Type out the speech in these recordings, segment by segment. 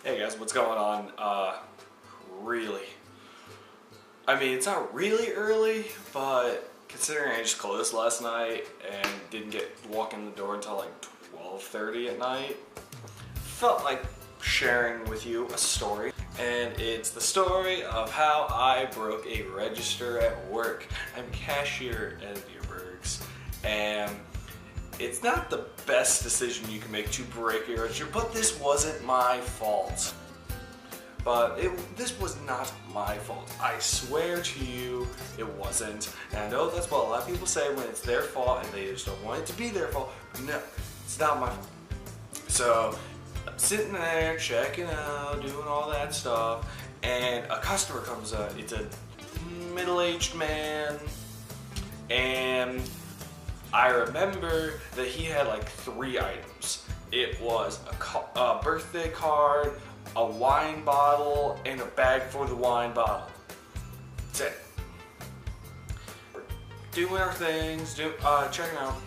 Hey guys, what's going on? Really? I mean, it's not really early, but considering I just closed last night and didn't get walk in the door until like 12:30 at night, felt like sharing with you a story. And it's the story of how I broke a register at work. I'm cashier at Beerberg's, and it's not the best decision you can make to break a register, but this wasn't my fault. This was not my fault. I swear to you, it wasn't. And I know that's what a lot of people say when it's their fault and they just don't want it to be their fault. But no, it's not my fault. So I'm sitting there checking out, doing all that stuff, and a customer comes up. It's a middle-aged man, and I remember that he had like 3 items. It was a birthday card, a wine bottle, and a bag for the wine bottle. That's it. We're doing our things, checking out,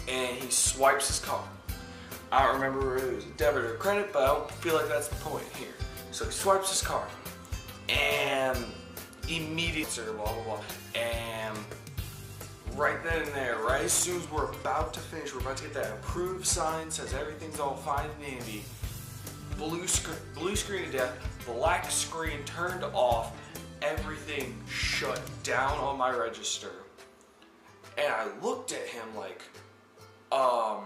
and he swipes his card. I don't remember if it was a debit or credit, but I don't feel like that's the point here. So he swipes his card, and immediately, blah, blah, blah, and right then and there, right as soon as we're about to finish, we're about to get that approved sign, says everything's all fine and dandy. Blue screen of death, black screen turned off, everything shut down on my register. And I looked at him like, hold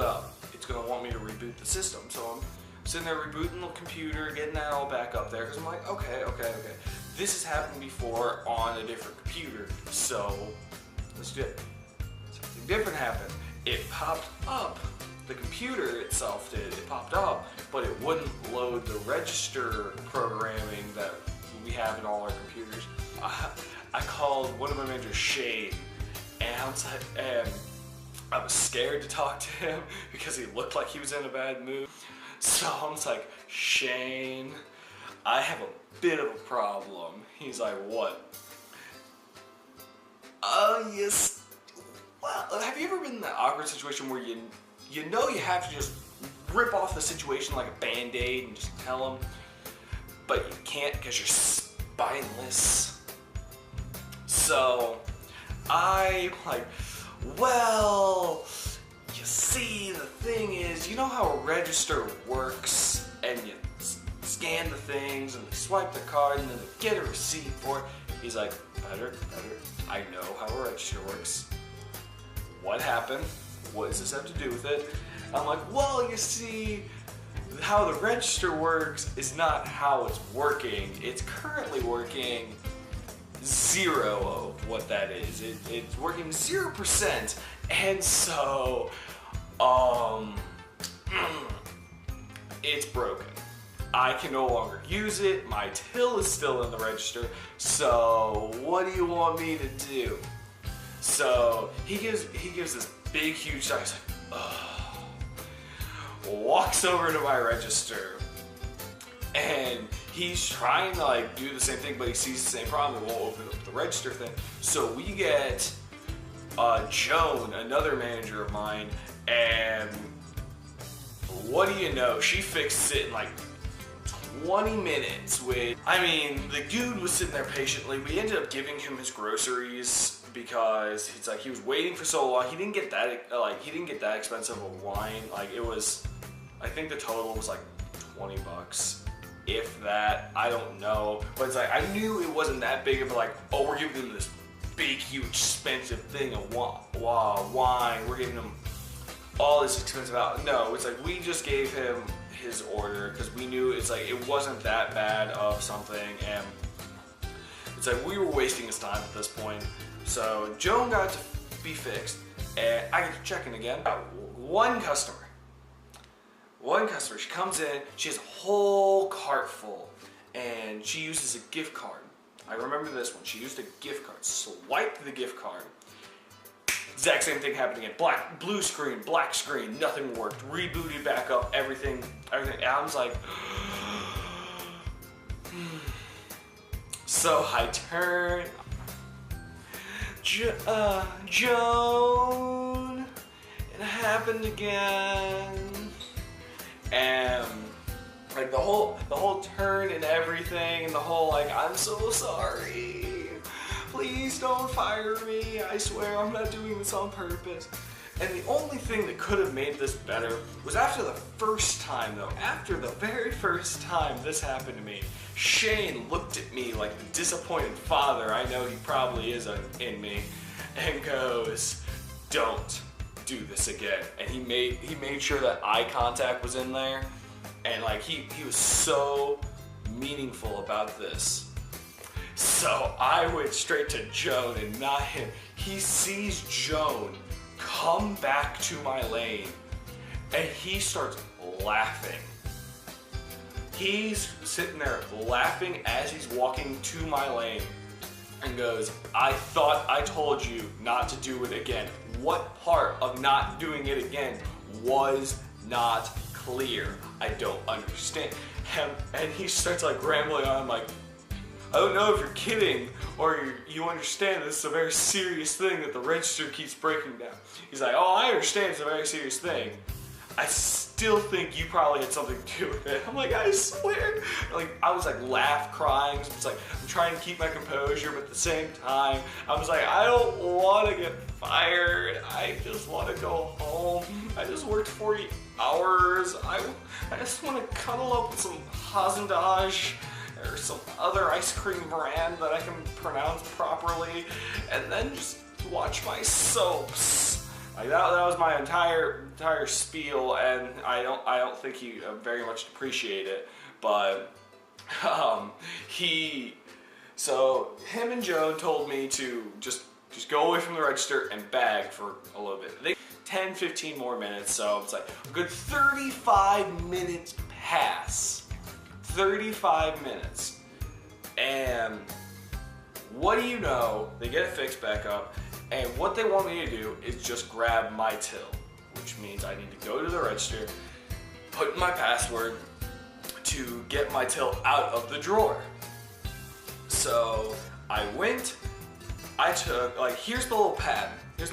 up, it's gonna want me to reboot the system. So I'm sitting there rebooting the computer, getting that all back up there, because I'm like, okay. This has happened before on a different computer, so let's do it. Something different happened. It popped up. The computer itself did. It popped up, but it wouldn't load the register programming that we have in all our computers. I called one of my managers, Shane, and I was scared to talk to him because he looked like he was in a bad mood. So I was like, Shane, I have a bit of a problem. He's like, what? Yes. Well, have you ever been in that awkward situation where you know you have to just rip off the situation like a Band-Aid and just tell them, but you can't because you're spineless? So I'm like, well, you see, the thing is, you know how a register works, and you scan the things and they swipe the card and then they get a receipt for it. He's like, better, I know how a register works. What happened? What does this have to do with it? I'm like, well, you see, how the register works is not how it's working. It's currently working 0 of what that is. It's working 0%, and so, it's broken. I can no longer use it. My till is still in the register. So what do you want me to do? So he gives this big, huge sigh. He's like, ugh. Walks over to my register, and he's trying to like do the same thing, but he sees the same problem. It won't open up the register thing. So we get Joan, another manager of mine, and what do you know? She fixed it in like 20 minutes. I mean, the dude was sitting there patiently. We ended up giving him his groceries because he's like, he was waiting for so long. He didn't get that expensive of wine. Like, it was, I think the total was like 20 bucks, if that. I don't know, but it's like, I knew it wasn't that big of a like, oh, we're giving him this big, huge, expensive thing of wine. We're giving him all this expensive out. No, it's like, we just gave him his order because we knew it's like, it wasn't that bad of something, and it's like, we were wasting his time at this point. So Joan got to be fixed, and I get to check in again. One customer, she comes in, she has a whole cart full, and she uses a gift card. I remember this one. She used a gift card, swiped the gift card. Exact same thing happened again. Blue screen, black screen, nothing worked. Rebooted back up, everything. And I was like, so I turn, Joan, it happened again. and like the whole turn and everything, and the whole like, I'm so sorry, please don't fire me, I swear I'm not doing this on purpose. And the only thing that could have made this better was after the first time though, after the very first time this happened to me, Shane looked at me like the disappointed father I know he probably is in me, and goes, don't do this again. And he made sure that eye contact was in there, and like he was so meaningful about this. So I went straight to Joan and not him. He sees Joan come back to my lane, and he starts laughing. He's sitting there laughing as he's walking to my lane and goes, I thought I told you not to do it again. What part of not doing it again was not clear? I don't understand. And he starts like rambling on. I'm like, I don't know if you're kidding or you understand this is a very serious thing that the register keeps breaking down. He's like, oh, I understand it's a very serious thing. I still think you probably had something to do with it. I'm like, I swear. Like, I was like crying. It's like, I'm trying to keep my composure, but at the same time, I was like, I don't want to get fired. I just want to go home. I just worked 40 hours. I just want to cuddle up with some Haagen-Dazs or some other ice cream brand that I can pronounce properly, and then just watch my soaps. Like that was my entire spiel, and I don't think he very much appreciated it. But him and Joan told me to just go away from the register and bag for a little bit. 10-15 more minutes, so it's like a good 35 minutes pass. 35 minutes. And what do you know? They get it fixed back up, and what they want me to do is just grab my till, which means I need to go to the register, put in my password to get my till out of the drawer. So I went, I took, like, here's the little pad, because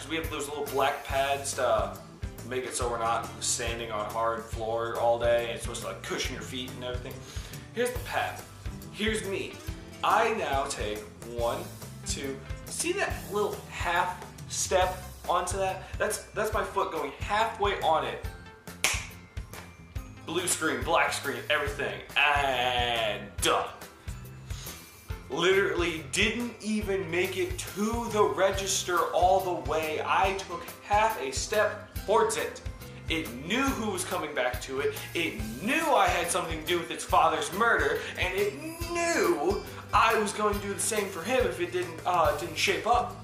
we have those little black pads to make it so we're not standing on hard floor all day, and it's supposed to like cushion your feet and everything. Here's the pad. Here's me. I now take 1, 2, see that little half step onto that? That's my foot going halfway on it. Blue screen, black screen, everything, and done. Literally didn't even make it to the register all the way. I took half a step towards it. It knew who was coming back to it. It knew I had something to do with its father's murder, and it knew I was going to do the same for him if it didn't shape up.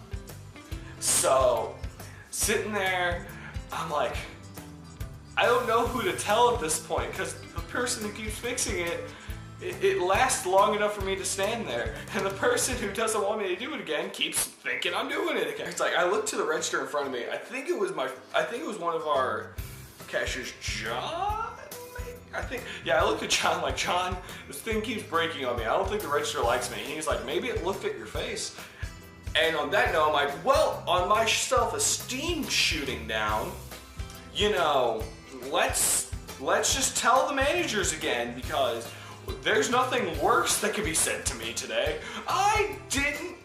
So, sitting there, I'm like, I don't know who to tell at this point, because the person who keeps fixing it lasts long enough for me to stand there, and the person who doesn't want me to do it again keeps thinking I'm doing it again. It's like I looked to the register in front of me. I think it was one of our cashiers, John. I looked at John like, John, this thing keeps breaking on me. I don't think the register likes me. And he's like, maybe it looked at your face. And on that note, I'm like, well, on my self-esteem shooting down, you know, let's just tell the managers again, because there's nothing worse that could be said to me today. I didn't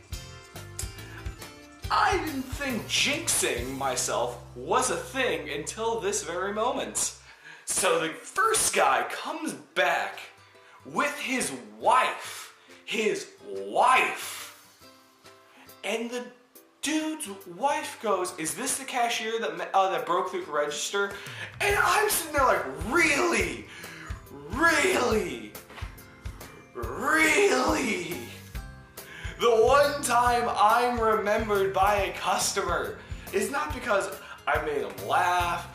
think jinxing myself was a thing until this very moment. So the first guy comes back with his wife. And the dude's wife goes, is this the cashier that broke through the register? And I'm sitting there like, really? Really? Really? The one time I'm remembered by a customer is not because I made them laugh,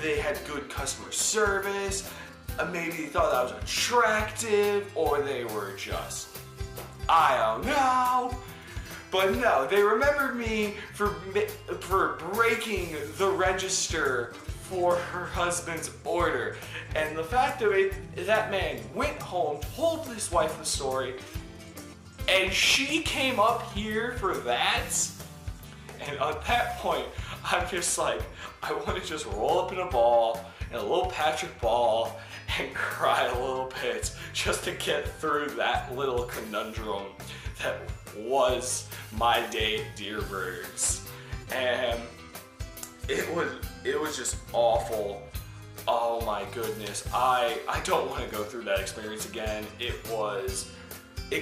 they had good customer service, maybe they thought I was attractive, or they were just, I don't know. But no, they remembered me for breaking the register for her husband's order. And the fact that man went home, told his wife the story, and she came up here for that. And at that point, I'm just like, I want to just roll up in a ball and a little Patrick Ball and cry a little bit just to get through that little conundrum that was my day at Dierberg's. And it was just awful. Oh my goodness. I don't want to go through that experience again. It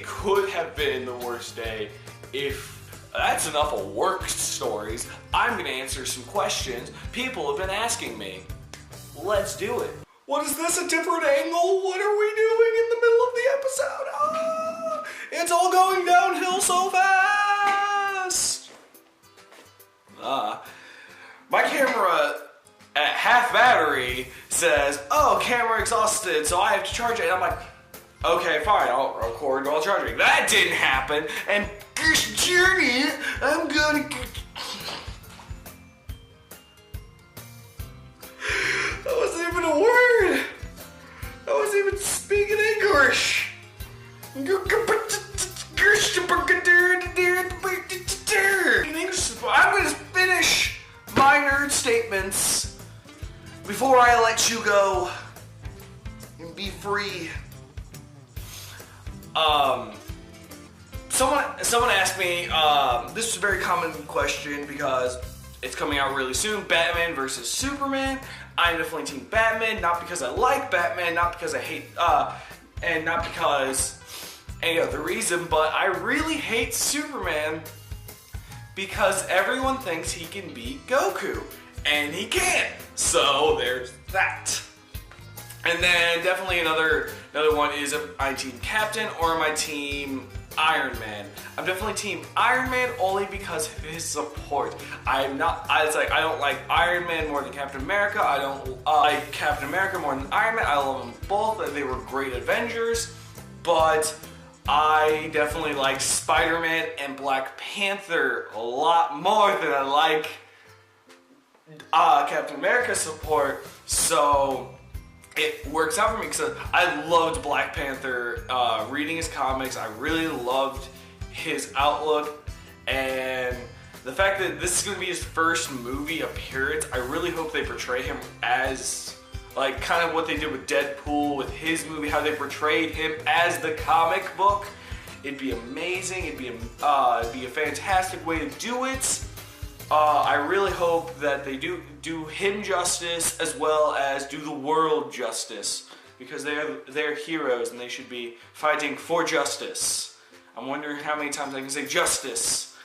could have been the worst day. If that's enough of work stories, I'm going to answer some questions people have been asking me. Let's do it. What is this, a different angle? What are we doing in the middle of the episode? Ah, it's all going downhill so fast. My camera at half battery says, oh, camera exhausted, so I have to charge it. And I'm like, okay, fine, I'll record while charging. That didn't happen, and this journey, I'm gonna... That wasn't even a word. I wasn't even speaking English. I'm gonna finish my nerd statements before I let you go and be free. Someone asked me, this is a very common question because it's coming out really soon, Batman versus Superman. I'm definitely Team Batman, not because I like Batman, not because I hate, and not because any other reason, but I really hate Superman because everyone thinks he can beat Goku, and he can't. So there's that. And then definitely another one is, am I Team Captain or am I Team Iron Man? I'm definitely Team Iron Man only because of his support. I don't like Iron Man more than Captain America. I don't like Captain America more than Iron Man. I love them both. They were great Avengers, but I definitely like Spider-Man and Black Panther a lot more than I like Captain America's support. So it works out for me because I loved Black Panther, reading his comics. I really loved his outlook, and the fact that this is going to be his first movie appearance, I really hope they portray him as, like, kind of what they did with Deadpool, with his movie, how they portrayed him as the comic book. It'd be amazing. It'd be a fantastic way to do it. I really hope that they do him justice as well as do the world justice, because they're heroes and they should be fighting for justice. I'm wondering how many times I can say justice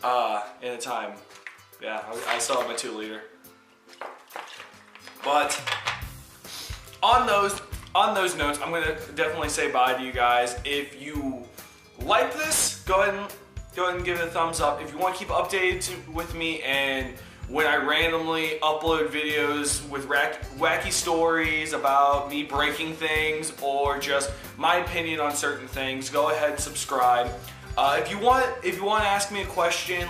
in a time. Yeah, I still have my 2-liter. But on those notes, I'm gonna definitely say bye to you guys. If you like this, go ahead and give it a thumbs up. If you want to keep updated with me and when I randomly upload videos with wacky stories about me breaking things or just my opinion on certain things, go ahead and subscribe. If you want to ask me a question